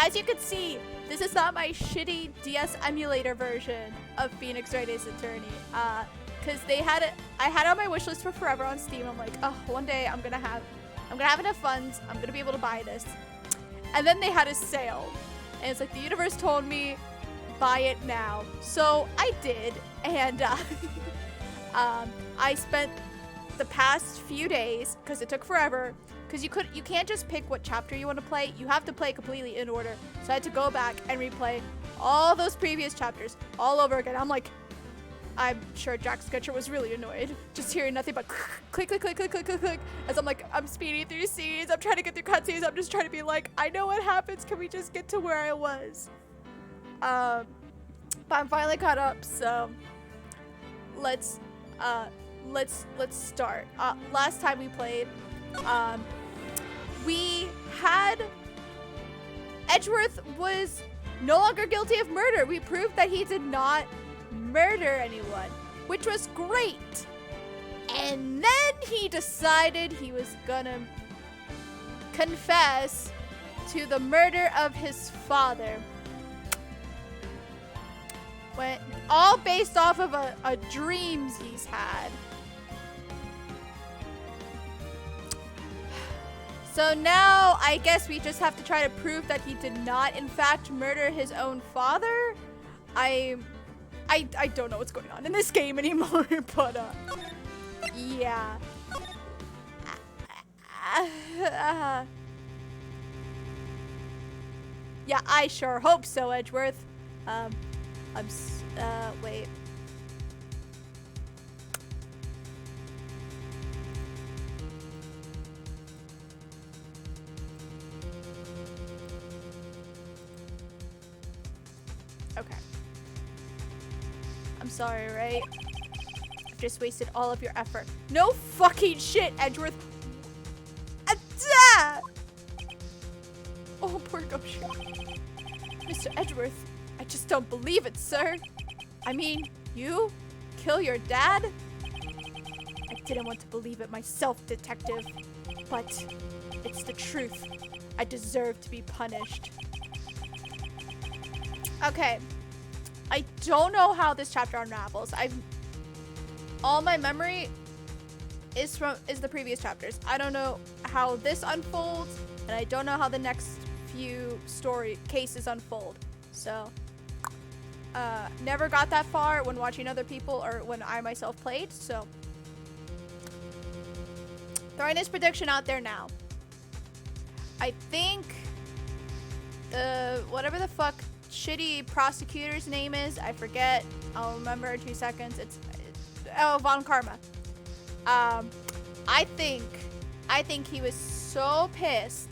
as you can see, this is not my shitty DS emulator version of Phoenix Wright Ace Attorney. Cause they had it, I had it on my wish list for forever on Steam. I'm like, oh, one day I'm gonna have enough funds. I'm gonna be able to buy this. And then they had a sale, and it's like the universe told me, buy it now. So I did, and I spent the past few days, because it took forever, because you can't just pick what chapter you want to play. You have to play completely in order. So I had to go back and replay all those previous chapters all over again. I'm sure Jack Sketcher was really annoyed just hearing nothing but click, click, click, click, click, click, click, as I'm like, I'm speeding through scenes, I'm trying to get through cutscenes, I'm just trying to be like, I know what happens, can we just get to where I was? But I'm finally caught up, so let's start. Last time we played, we had Edgeworth was no longer guilty of murder. We proved that he did not murder anyone, which was great. And then he decided he was gonna confess to the murder of his father. All based off of a dreams he's had. So now I guess we just have to try to prove that he did not in fact murder his own father. I don't know what's going on in this game anymore, but yeah. Yeah, I sure hope so, Edgeworth. Wait. Okay. I'm sorry, right? I've just wasted all of your effort. No fucking shit, Edgeworth. Oh, poor Gosha. Mr. Edgeworth, I just don't believe it, sir. I mean, you kill your dad? I didn't want to believe it myself, detective. But it's the truth. I deserve to be punished. Okay. I don't know how this chapter unravels. All my memory is the previous chapters. I don't know how this unfolds, and I don't know how the next few story cases unfold. So, never got that far when watching other people or when I myself played. So, throwing this prediction out there now. I think whatever the fuck shitty prosecutor's name is, I forget. I'll remember in 2 seconds. It's Von Karma. I think he was so pissed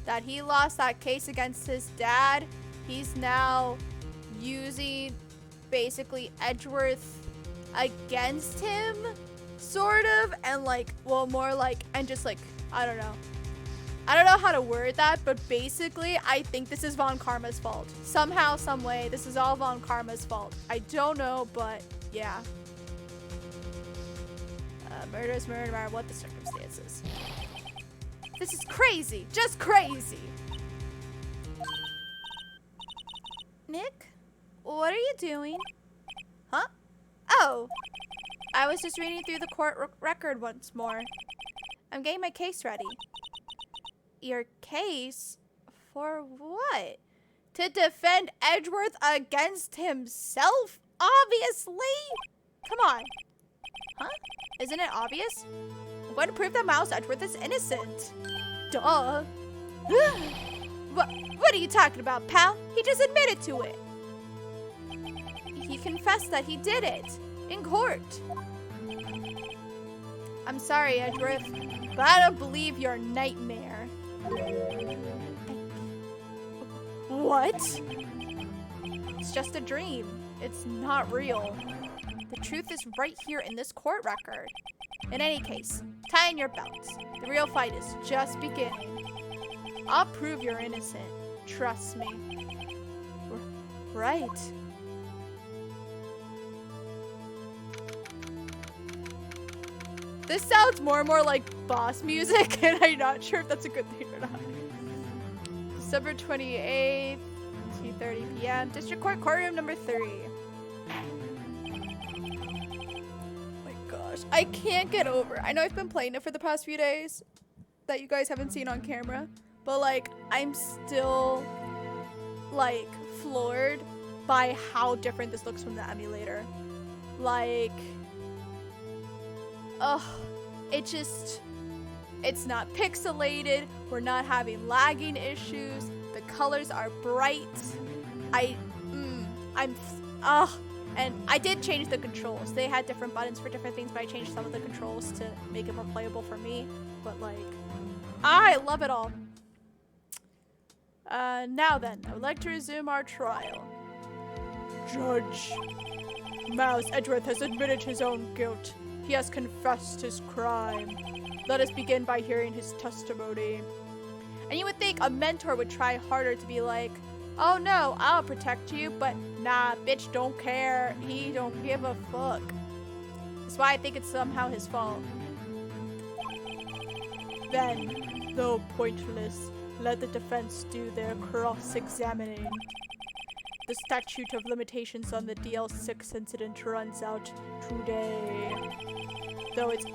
that he lost that case against his dad. He's now using basically Edgeworth against him, sort of, and like, well, more like, and just like, I don't know how to word that, but basically, I think this is Von Karma's fault. Somehow, some way, this is all Von Karma's fault. I don't know, but yeah. Murder is murder, no matter what the circumstances. This is crazy, just crazy. Nick, what are you doing? Huh? Oh, I was just reading through the court record once more. I'm getting my case ready. Your case? For what? To defend Edgeworth against himself? Obviously! Come on. Huh? Isn't it obvious? I'm going to prove that Miles Edgeworth is innocent. Duh. What are you talking about, pal? He just admitted to it. He confessed that he did it. In court. I'm sorry, Edgeworth, but I don't believe your nightmare. What? It's just a dream. It's not real. The truth is right here in this court record. In any case, tie in your belts. The real fight is just beginning. I'll prove you're innocent. Trust me. Right. This sounds more and more like boss music, and I'm not sure if that's a good thing or not. December 28th, 2:30 p.m. District Court Courtroom number 3. Gosh, I can't get over. I know I've been playing it for the past few days that you guys haven't seen on camera, but like I'm still like floored by how different this looks from the emulator. Like, it's not pixelated. We're not having lagging issues. The colors are bright. And I did change the controls. They had different buttons for different things, but I changed some of the controls to make it more playable for me. But like, I love it all. Now then, I would like to resume our trial. Judge, Miles Edgeworth has admitted his own guilt. He has confessed his crime. Let us begin by hearing his testimony. And you would think a mentor would try harder to be like, oh no, I'll protect you, but nah, bitch don't care. He don't give a fuck. That's why I think it's somehow his fault. Then, though pointless, let the defense do their cross-examining. The statute of limitations on the DL6 incident runs out today. Though it's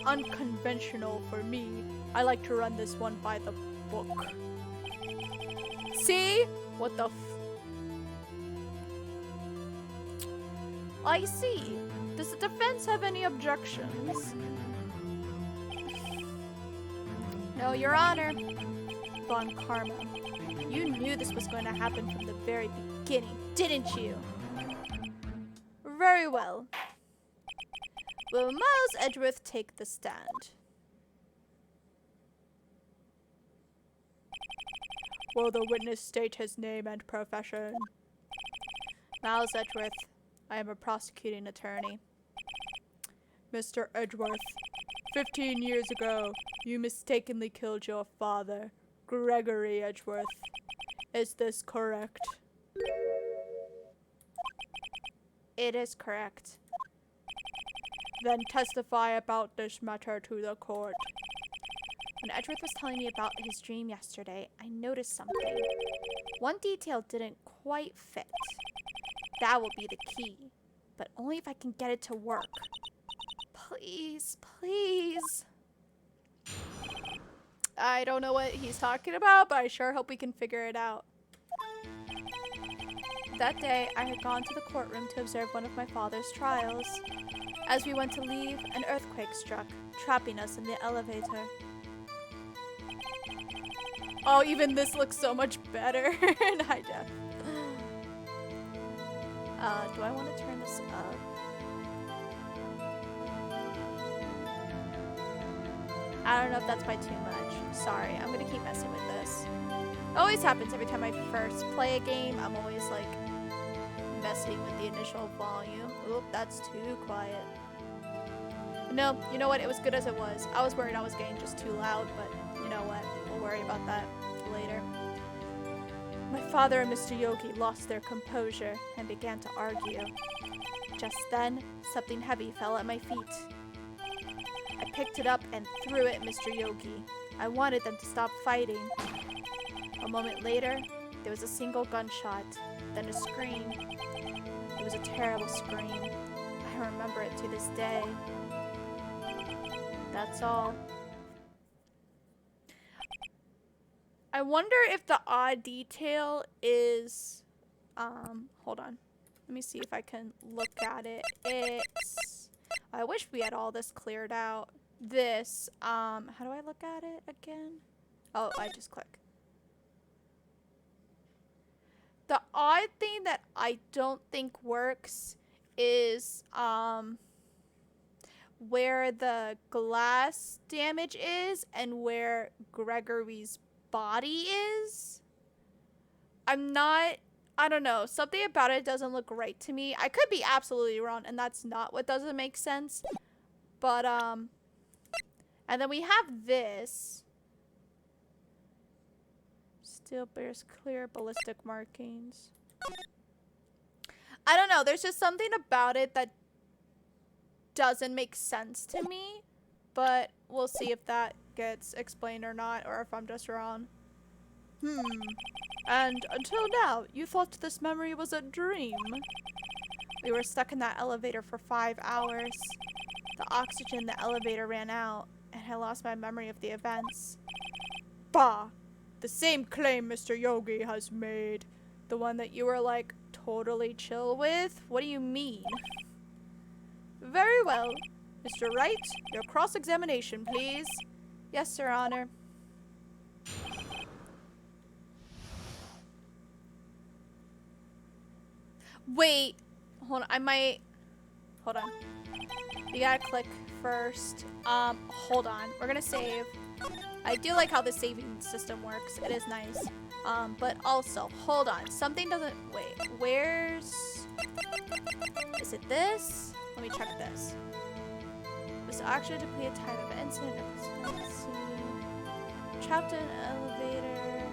unconventional for me, I like to run this one by the book. See? What the I see. Does the defense have any objections? No, Your Honor. Von Karma, you knew this was going to happen from the very beginning, didn't you? Very well. Will Miles Edgeworth take the stand? Will the witness state his name and profession? Miles Edgeworth, I am a prosecuting attorney. Mr. Edgeworth, 15 years ago, you mistakenly killed your father, Gregory Edgeworth. Is this correct? It is correct. Then testify about this matter to the court. When Edgeworth was telling me about his dream yesterday, I noticed something. One detail didn't quite fit. That will be the key, but only if I can get it to work. Please, please. I don't know what he's talking about, but I sure hope we can figure it out. That day, I had gone to the courtroom to observe one of my father's trials. As we went to leave, an earthquake struck, trapping us in the elevator. Oh, even this looks so much better in high def. Do I want to turn this up? I don't know if that's by too much. Sorry, I'm gonna keep messing with this. It always happens every time I first play a game. I'm always like messing with the initial volume. Oop, that's too quiet. No, you know what? It was good as it was. I was worried I was getting just too loud, but you know what? We'll worry about that later. My father and Mr. Yogi lost their composure and began to argue. Just then, something heavy fell at my feet. I picked it up and threw it at Mr. Yogi. I wanted them to stop fighting. A moment later, there was a single gunshot, then a scream. It was a terrible scream. I remember it to this day. That's all. I wonder if the odd detail is, hold on. Let me see if I can look at it. It's, I wish we had all this cleared out. This, how do I look at it again? Oh, I just click. The odd thing that I don't think works is, where the glass damage is and where Gregory's body is. I don't know. Something about it doesn't look right to me. I could be absolutely wrong, and that's not what doesn't make sense. But, and then we have this. Still bears clear ballistic markings. I don't know. There's just something about it that doesn't make sense to me. But we'll see if that gets explained or not, or if I'm just wrong. And until now, you thought this memory was a dream. We were stuck in that elevator for 5 hours. The oxygen in the elevator ran out, and I lost my memory of the events. Bah! The same claim Mr. Yogi has made. The one that you were, like, totally chill with? What do you mean? Very well. Mr. Wright, your cross-examination, please. Yes, Your Honor. Wait. Hold on. Hold on. You gotta click first. Hold on. We're gonna save. I do like how the saving system works. It is nice. But also, hold on. Something doesn't... Wait. Where's... Is it this? Let me check this. This actually depleted time of incident. Trapped in an elevator.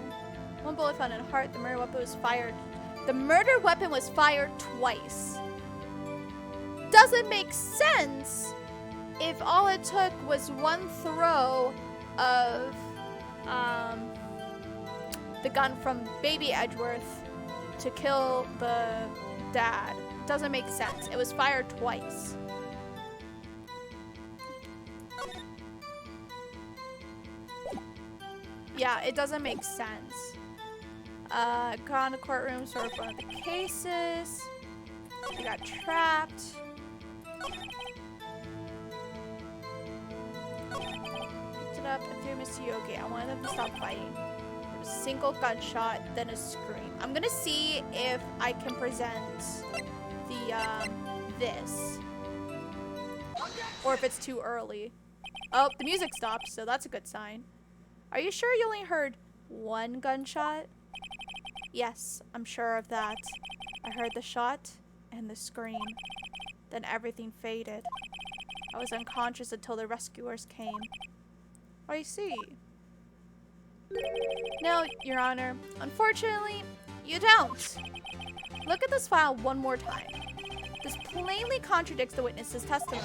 One bullet found in heart. The murder weapon was fired. The murder weapon was fired twice. Doesn't make sense if all it took was one throw of the gun from Baby Edgeworth to kill the dad. Doesn't make sense. It was fired twice. Yeah, it doesn't make sense. Got in the courtroom, sort of one of the cases. We got trapped. Picked it up and threw Mr. Yogi. I wanted them to stop fighting. There was a single gunshot, then a scream. I'm gonna see if I can present the, this. Or if it's too early. Oh, the music stopped, so that's a good sign. Are you sure you only heard one gunshot? Yes, I'm sure of that. I heard the shot and the scream. Then everything faded. I was unconscious until the rescuers came. I see. No, Your Honor. Unfortunately, you don't. Look at this file one more time. This plainly contradicts the witness's testimony.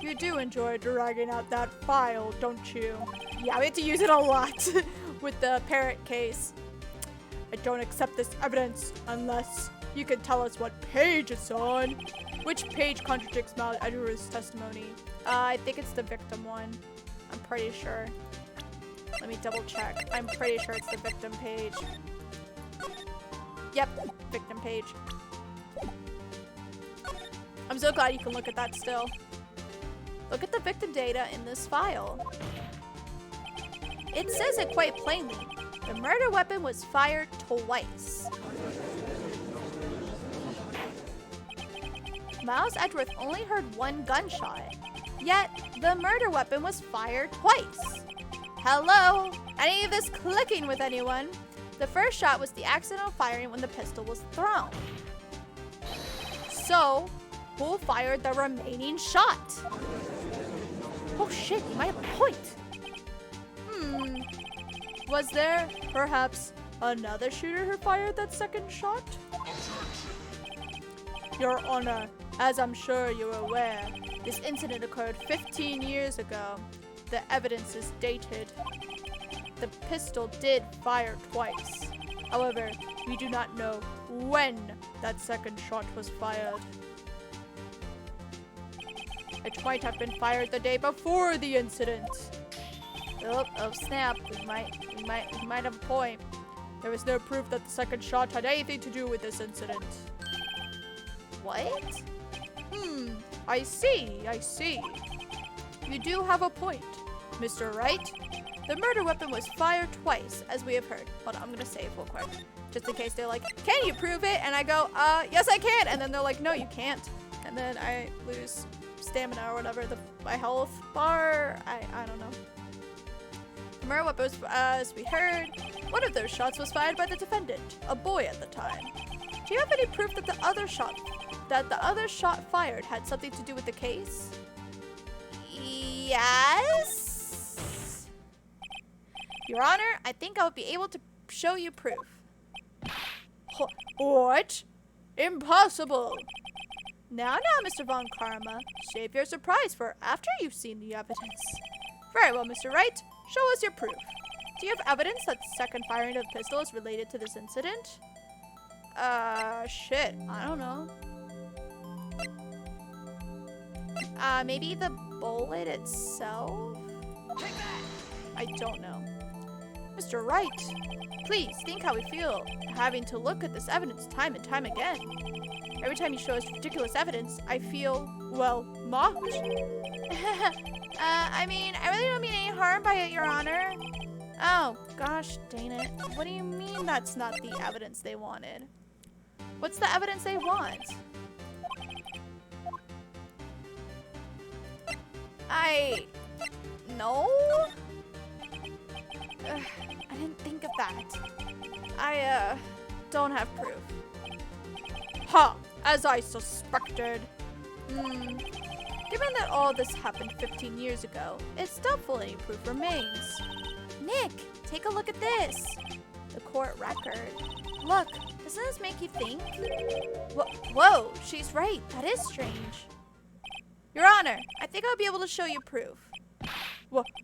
You do enjoy dragging out that file, don't you? Yeah, we have to use it a lot with the parrot case. I don't accept this evidence unless you can tell us what page it's on. Which page contradicts Miles Edgeworth's testimony? I think it's the victim one. I'm pretty sure. Let me double check. I'm pretty sure it's the victim page. Yep, victim page. I'm so glad you can look at that still. Look at the victim data in this file. It says it quite plainly. The murder weapon was fired twice. Miles Edgeworth only heard one gunshot, yet the murder weapon was fired twice. Hello? Any of this clicking with anyone? The first shot was the accidental firing when the pistol was thrown. So, who fired the remaining shot? Oh shit, you might have a point. Was there, perhaps, another shooter who fired that second shot? Your Honor, as I'm sure you're aware, this incident occurred 15 years ago. The evidence is dated. The pistol did fire twice. However, we do not know when that second shot was fired. It might have been fired the day before the incident. Oh snap, we might have a point. There was no proof that the second shot had anything to do with this incident. What? I see. You do have a point, Mr. Wright. The murder weapon was fired twice, as we have heard. Hold on, I'm gonna save real quick. Just in case they're like, can you prove it? And I go, yes I can. And then they're like, no, you can't. And then I lose stamina or whatever, my health bar, I don't know. The murder weapon was, as we heard, one of those shots was fired by the defendant, a boy at the time. Do you have any proof that the other shot fired had something to do with the case? Yes? Your Honor, I think I will be able to show you proof. What? Impossible! Now, Mr. Von Karma, save your surprise for after you've seen the evidence. Very well, Mr. Wright, show us your proof. Do you have evidence that the second firing of the pistol is related to this incident? Shit. I don't know. Maybe the bullet itself? I don't know. Mr. Wright, please think how we feel having to look at this evidence time and time again. Every time you show us ridiculous evidence, I feel, well, mocked. I mean, I really don't mean any harm by it, Your Honor. Oh, gosh dang it. What do you mean that's not the evidence they wanted? What's the evidence they want? No? I didn't think of that. I don't have proof. Ha! As I suspected. Given that all this happened 15 years ago, it's doubtful any proof remains. Nick, take a look at this. The court record. Look, doesn't this make you think? Whoa, she's right. That is strange. Your Honor, I think I'll be able to show you proof.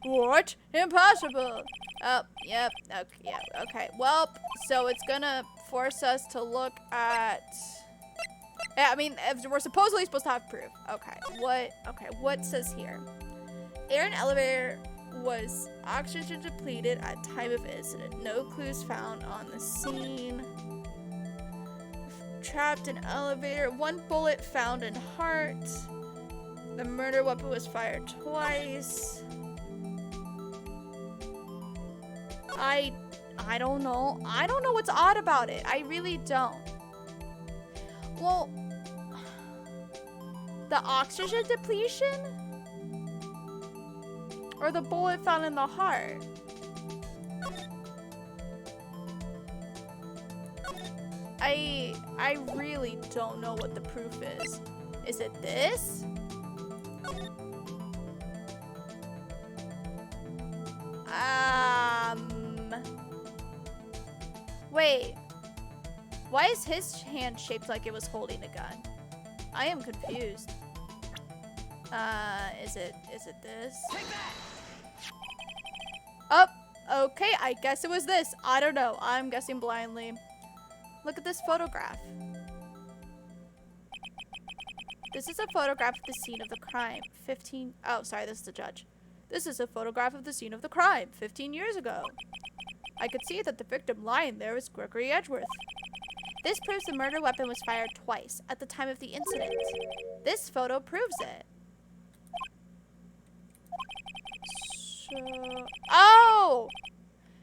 What? Impossible. Oh, yep. Okay, yeah, okay. Well, so it's gonna force us to look at... Yeah, I mean, we're supposedly supposed to have proof. Okay, what says here? Air in elevator was oxygen depleted at time of incident. No clues found on the scene. Trapped in elevator. One bullet found in heart. The murder weapon was fired twice. I don't know. I don't know what's odd about it. I really don't. Well, the oxygen depletion? Or the bullet found in the heart? I really don't know what the proof is. Is it this? Wait. Why is his hand shaped like it was holding a gun? I am confused. Is it this? Oh, okay, I guess it was this. I don't know. I'm guessing blindly. Look at this photograph. This is a photograph of the scene of the crime. Oh, sorry, this is the judge. This is a photograph of the scene of the crime 15 years ago. I could see that the victim lying there was Gregory Edgeworth. This proves the murder weapon was fired twice at the time of the incident. This photo proves it. So, oh!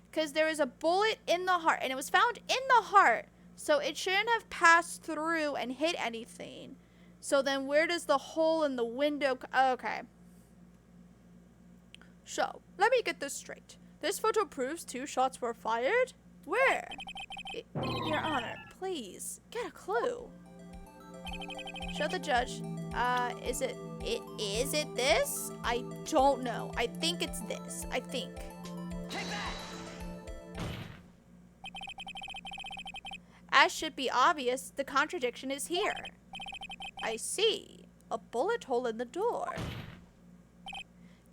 Because there was a bullet in the heart, and it was found in the heart, so it shouldn't have passed through and hit anything. So then where does the hole in the window... Okay. So, let me get this straight. This photo proves 2 shots were fired? Where? Your Honor, please, get a clue. Show the judge. Is it this? I don't know. I think it's this. I think. Take that! As should be obvious, the contradiction is here. I see. A bullet hole in the door.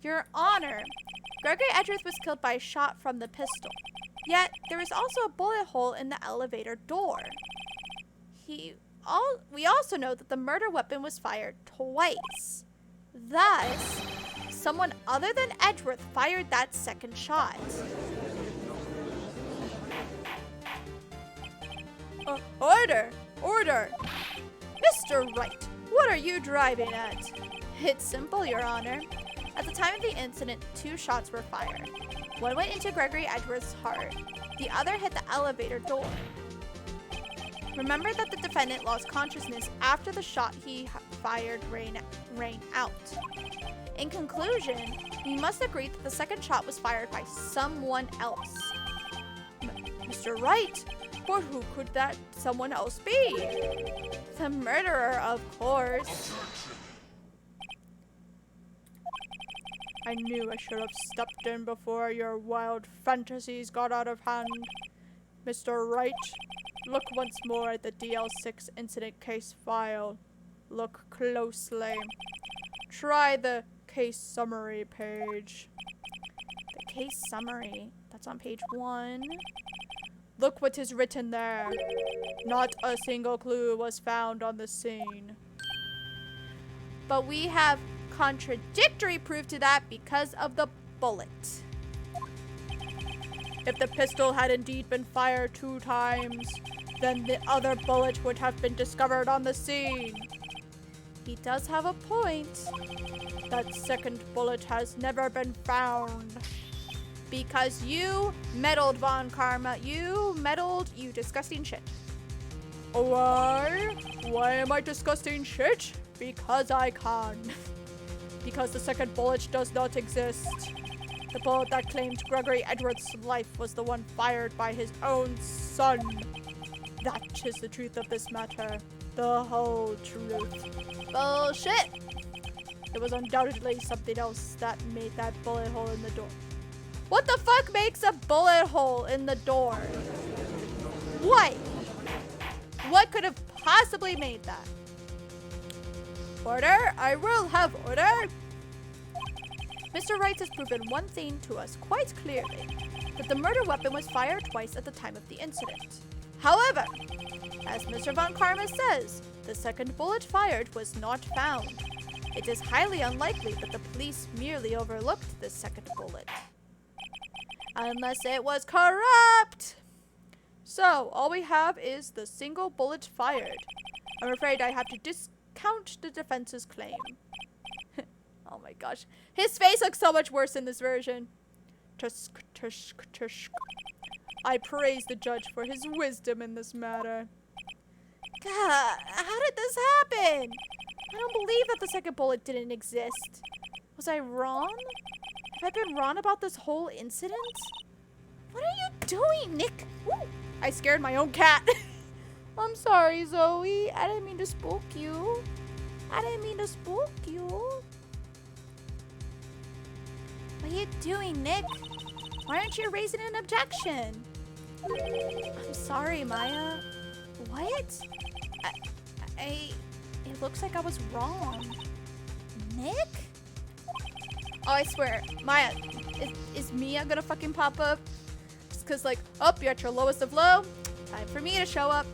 Your Honor, Gregory Edgeworth was killed by a shot from the pistol. Yet, there is also a bullet hole in the elevator door. We also know that the murder weapon was fired twice. Thus, someone other than Edgeworth fired that second shot. Order! Order! Mr. Wright, what are you driving at? It's simple, Your Honor. At the time of the incident, 2 shots were fired. One went into Gregory Edgeworth's heart. The other hit the elevator door. Remember that the defendant lost consciousness after the shot he fired rang out. In conclusion, we must agree that the second shot was fired by someone else. Mr. Wright, but who could that someone else be? The murderer, of course. I knew I should have stepped in before your wild fantasies got out of hand. Mr. Wright, look once more at the DL6 incident case file. Look closely. Try the case summary page. The case summary? That's on page 1. Look what is written there. Not a single clue was found on the scene. But we have contradictory proof to that because of the bullet. If the pistol had indeed been fired 2 times, then the other bullet would have been discovered on the scene. He does have a point. That second bullet has never been found. Because you meddled, Von Karma. You meddled, you disgusting shit. Why? Why am I disgusting shit? Because I can. Because the second bullet does not exist. The bullet that claimed Gregory Edwards' life was the one fired by his own son. That is the truth of this matter. The whole truth. Bullshit! It was undoubtedly something else that made that bullet hole in the door. What the fuck makes a bullet hole in the door? What? What could have possibly made that? Order? I will have order. Mr. Wright has proven one thing to us quite clearly, that the murder weapon was fired twice at the time of the incident. However, as Mr. Von Karma says, the second bullet fired was not found. It is highly unlikely that the police merely overlooked this second bullet. Unless it was corrupt! So, all we have is the single bullet fired. I'm afraid I have to discount the defense's claim. Oh my gosh. His face looks so much worse in this version. Tusk, tusk, tusk. I praise the judge for his wisdom in this matter. God, how did this happen? I don't believe that the second bullet didn't exist. Was I wrong? Have I been wrong about this whole incident? What are you doing, Nick? Ooh, I scared my own cat. I'm sorry, Zoe. I didn't mean to spook you. I didn't mean to spook you. What are you doing, Nick? Why aren't you raising an objection? I'm sorry, Maya. What? It looks like I was wrong. Nick? Oh, I swear. Maya, is Mia gonna fucking pop up? Just cause like, oh, you're at your lowest of low. Time for me to show up.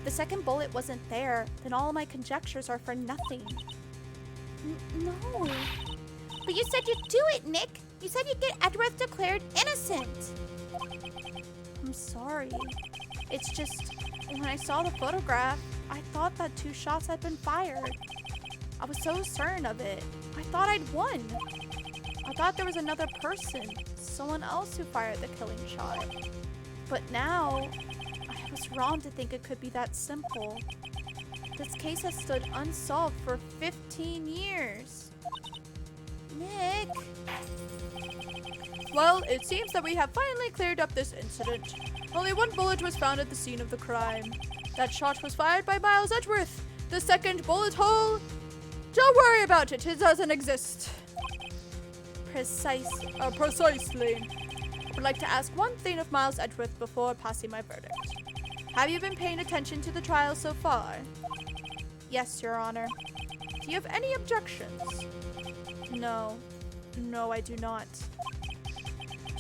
The second bullet wasn't there, then all of my conjectures are for nothing. No. But you said you'd do it, Nick. You said you'd get Edworth declared innocent. I'm sorry. It's just, when I saw the photograph, I thought that 2 shots had been fired. I was so certain of it. I thought I'd won. I thought there was another person, someone else who fired the killing shot. But now, I was wrong to think it could be that simple. This case has stood unsolved for 15 years. Nick? Well, it seems that we have finally cleared up this incident. Only 1 bullet was found at the scene of the crime. That shot was fired by Miles Edgeworth. The second bullet hole? Don't worry about it. It doesn't exist. Precisely. I would like to ask one thing of Miles Edgeworth before passing my verdict. Have you been paying attention to the trial so far? Yes, Your Honor. Do you have any objections? No. No, I do not.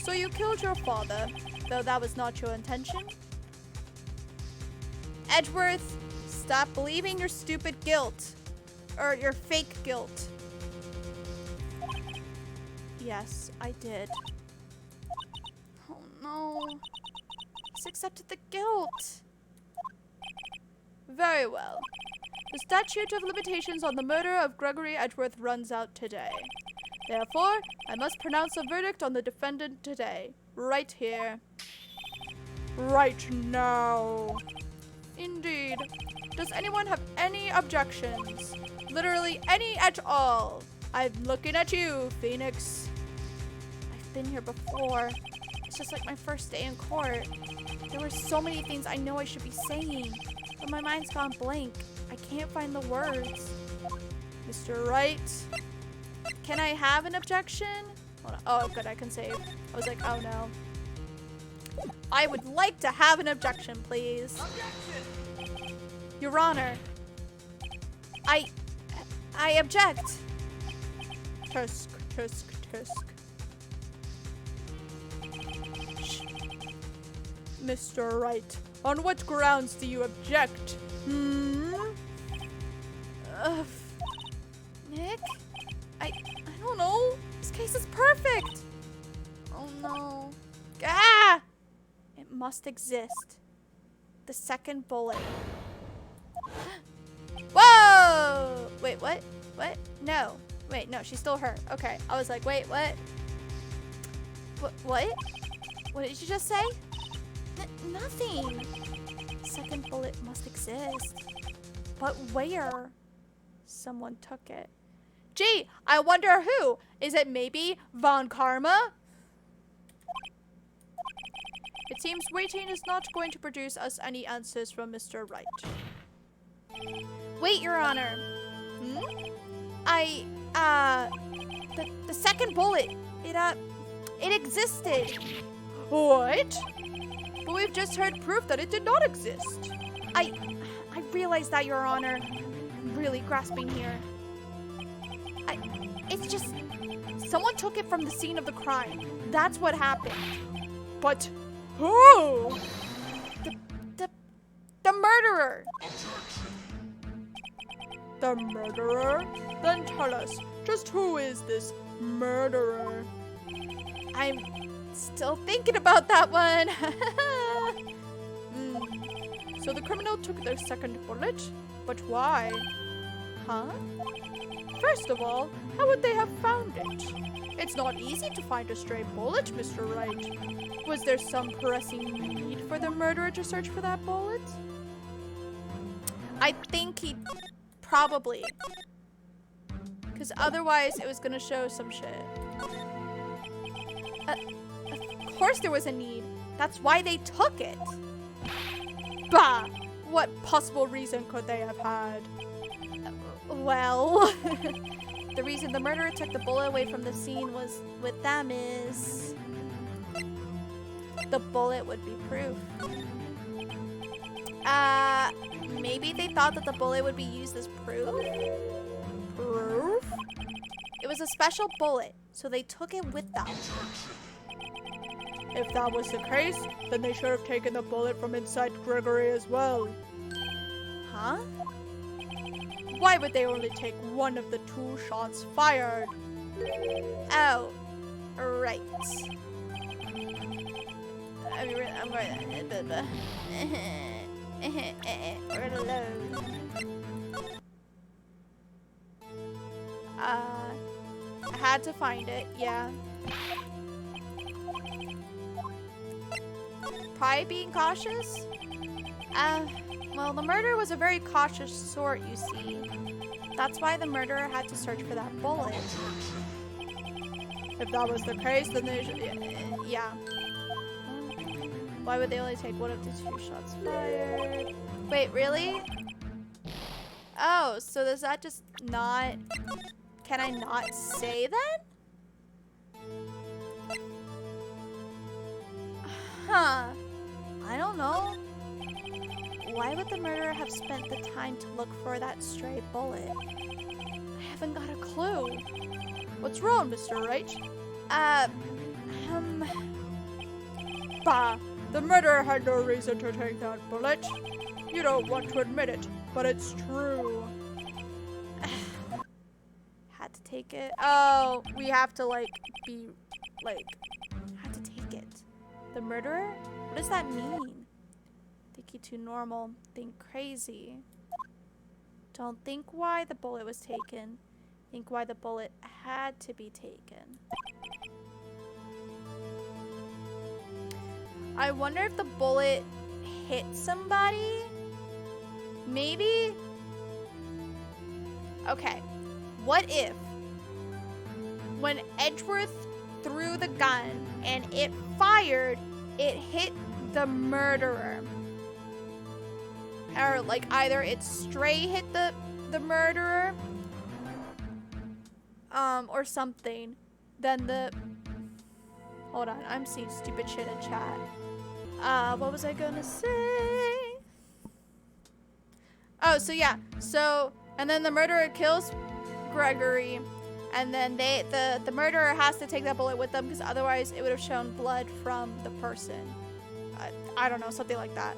So you killed your father, though that was not your intention? Edgeworth, stop believing your stupid guilt. Or your fake guilt. Yes, I did. Oh no. He's accepted the guilt. Very well. The statute of limitations on the murder of Gregory Edgeworth runs out today. Therefore, I must pronounce a verdict on the defendant today. Right here. Right now. Indeed. Does anyone have any objections? Literally any at all. I'm looking at you, Phoenix. I've been here before. It's just like my first day in court. There were so many things I know I should be saying, but my mind's gone blank. I can't find the words. Mr. Wright, can I have an objection? Hold on. Oh, good, I can save. I was like, oh no. I would like to have an objection, please. Objection! Your Honor, I object. Tusk, tusk, tusk. Mr. Wright, on what grounds do you object? Nick? I don't know. This case is perfect. Oh no. Ah! It must exist. The second bullet. Whoa! Wait, what? What? No. Wait, no, she's still hurt. Okay. I was like, wait, what? What? What did you just say? Nothing. Second bullet must exist. But where? Someone took it. Gee, I wonder who. Is it maybe Von Karma? It seems waiting is not going to produce us any answers from Mr. Wright. Wait, Your Honor. The second bullet, it existed. What? But we've just heard proof that it did not exist. I realize that, Your Honor. I'm really grasping here. It's just, someone took it from the scene of the crime. That's what happened. But who? The murderer. The murderer? Then tell us, just who is this murderer? I'm still thinking about that one. So the criminal took their second bullet? But why? Huh? First of all, how would they have found it? It's not easy to find a stray bullet, Mr. Wright. Was there some pressing need for the murderer to search for that bullet? I think he probably. Because otherwise it was gonna show some shit. Of course there was a need. That's why they took it. Bah! What possible reason could they have had? Well, the reason the murderer took the bullet away from the scene was with them is the bullet would be proof. Maybe they thought that the bullet would be used as proof? Proof? It was a special bullet, so they took it with them. If that was the case, then they should have taken the bullet from inside Gregory as well. Huh? Why would they only take one of the 2 shots fired? Oh, right. I'm going we're gonna load. I had to find it, yeah. Probably being cautious? Well, the murderer was a very cautious sort, you see. That's why the murderer had to search for that bullet. If that was the case, then they should... Yeah. Why would they only take one of the 2 shots fired? Wait, really? Oh, so does that just not... Can I not say then? Huh. I don't know. Why would the murderer have spent the time to look for that stray bullet? I haven't got a clue. What's wrong, Mr. Wright? Bah! The murderer had no reason to take that bullet. You don't want to admit it, but it's true. Had to take it. Oh, we have to, like, be, like, had to take it. The murderer? What does that mean? Think too normal. Think crazy. Don't think why the bullet was taken. Think why the bullet had to be taken. I wonder if the bullet hit somebody? Maybe? Okay. What if when Edgeworth threw the gun and it fired, it hit the murderer? Or like either it stray hit the murderer or something. Then the... Hold on, I'm seeing stupid shit in chat. What was I gonna say? Oh, so yeah. So, and then the murderer kills Gregory. And then the murderer has to take that bullet with them because otherwise it would have shown blood from the person. I don't know, something like that.